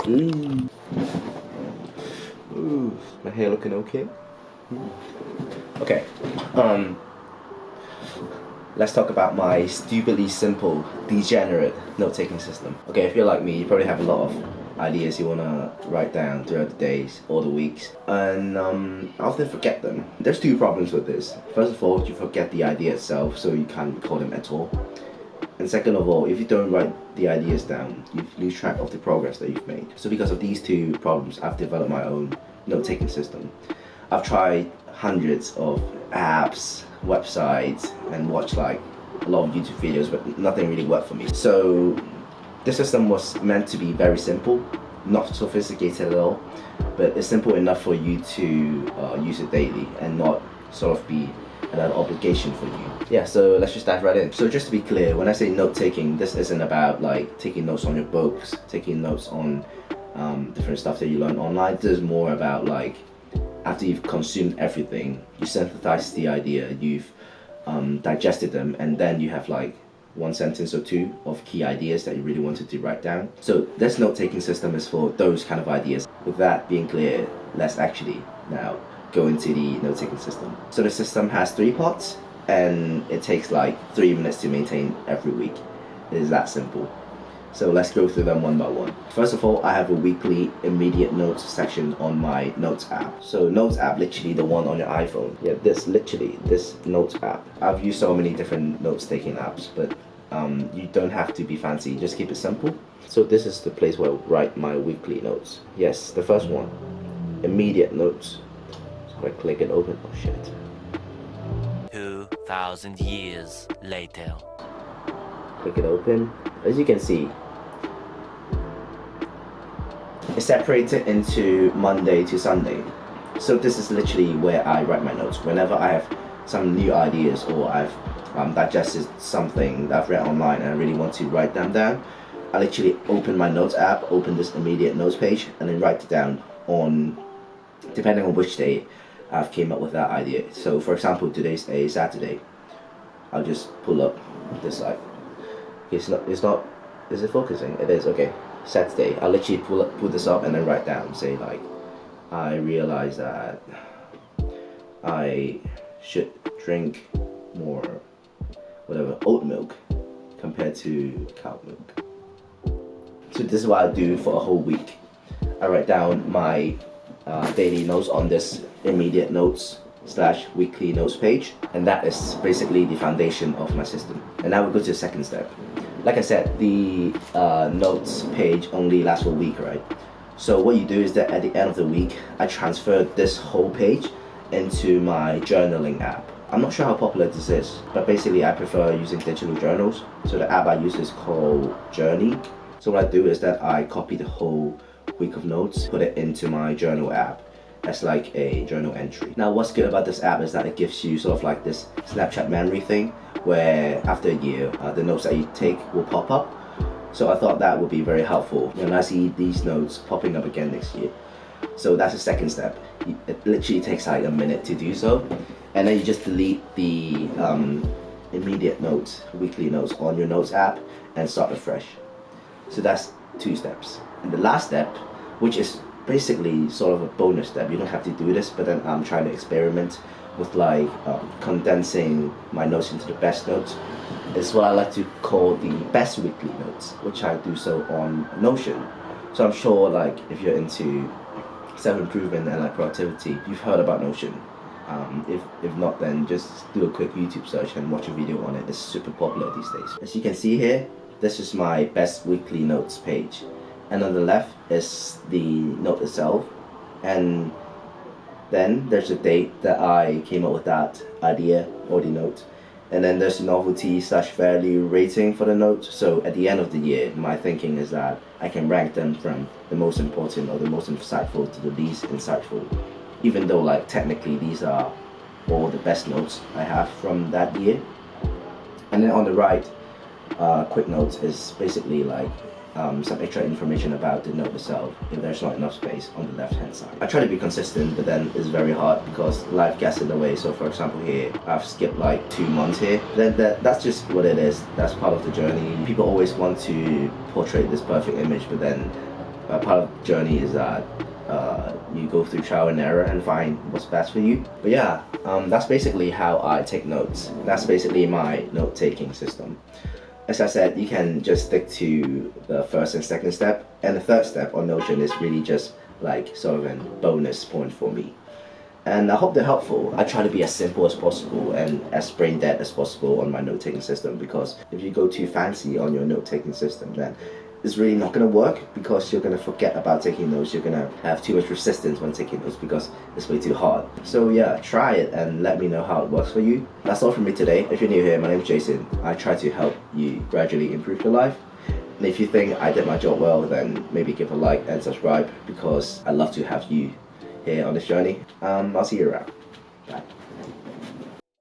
Ooh, my hair looking okay? Okay, let's talk about my stupidly simple, degenerate note-taking system. Okay, if you're like me, you probably have a lot of ideas you want to write down throughout the days or the weeks, and I often forget them. There's two problems with this. First of all, you forget the idea itself, so you can't recall them at all. And second of all, if you don't write the ideas down, you lose track of the progress that you've made. So because of these two problems, I've developed my own note-taking system. I've tried hundreds of apps, websites, and watched like a lot of YouTube videos, but nothing really worked for me. So the system was meant to be very simple, not sophisticated at all, but it's simple enough for you to use it daily and not sort of be an obligation for you. Yeah, so let's just dive right in. So just to be clear, when I say note-taking, this isn't about like taking notes on your books, taking notes on different stuff that you learn online. This is more about like, after you've consumed everything, you synthesize the idea, you've digested them, and then you have like one sentence or two of key ideas that you really wanted to write down. So this note-taking system is for those kind of ideas. With that being clear, let's actually now go into the note-taking system. So the system has 3 parts, and it takes like 3 minutes to maintain every week. It is that simple. So let's go through them one by one. First of all, I have a weekly immediate notes section on my notes app. So notes app, literally the one on your iPhone. Yeah, this notes app. I've used so many different notes taking apps, but you don't have to be fancy, just keep it simple. So this is the place where I write my weekly notes. Yes, the first one, immediate notes. So I click it open, oh shit. 2,000 years later. Click it open. As you can see, it's separated into Monday to Sunday. So this is literally where I write my notes. Whenever I have some new ideas or I've digested something that I've read online and I really want to write them down, I literally open my notes app, open this immediate notes page, and then write it down on, depending on which day I've came up with that idea. So for example, today's a Saturday. I'll just pull up this side. Is it focusing? It is, okay. Saturday, I'll literally pull this up and then write down, say like, I realize that I should drink more, whatever, oat milk compared to cow milk. So this is what I do for a whole week. I write down my daily notes on this immediate notes / weekly notes page, and that is basically the foundation of my system. And now we go to the second step. Like I said, the notes page only lasts for a week, right? So what you do is that at the end of the week, I transfer this whole page into my journaling app. I'm not sure how popular this is, but basically I prefer using digital journals. So the app I use is called Journey. So what I do is that I copy the whole week of notes, put it into my journal app as like a journal entry. Now what's good about this app is that it gives you sort of like this Snapchat memory thing, where after a year the notes that you take will pop up. So I thought that would be very helpful when I see these notes popping up again next year. So that's the second step. It literally takes like a minute to do so, and then you just delete the immediate notes, weekly notes on your notes app and start afresh. So that's 2 steps. And the last step, which is basically sort of a bonus step, you don't have to do this, but then I'm trying to experiment with like condensing my notes into the best notes. It's what I like to call the best weekly notes, which I do so on Notion. So I'm sure like if you're into self-improvement and like productivity, you've heard about Notion. If not, then just do a quick YouTube search and watch a video on it. It's super popular these days. As you can see here, this is my best weekly notes page, and on the left is the note itself, and then there's a date that I came up with that idea or the note, and then there's a novelty / value rating for the note. So at the end of the year, my thinking is that I can rank them from the most important or the most insightful to the least insightful, even though like technically these are all the best notes I have from that year. And then on the right, quick notes is basically like some extra information about the note itself if there's not enough space on the left hand side. I try to be consistent, but then it's very hard because life gets in the way. So for example here, I've skipped like 2 months here. Then that's just what it is. That's part of the journey. People always want to portray this perfect image, but then part of the journey is that you go through trial and error and find what's best for you. But yeah, that's basically how I take notes. That's basically my note-taking system. As I said, you can just stick to the first and second step, and the third step on Notion is really just like sort of a bonus point for me. And I hope they're helpful. I try to be as simple as possible and as brain dead as possible on my note-taking system, because if you go too fancy on your note-taking system, then it's really not going to work, because you're going to forget about taking notes. You're going to have too much resistance when taking notes because it's way too hard. So yeah, try it and let me know how it works for you. That's all from me today. If you're new here, my name's Jason. I try to help you gradually improve your life. And if you think I did my job well, then maybe give a like and subscribe, because I'd love to have you here on this journey. I'll see you around. Bye.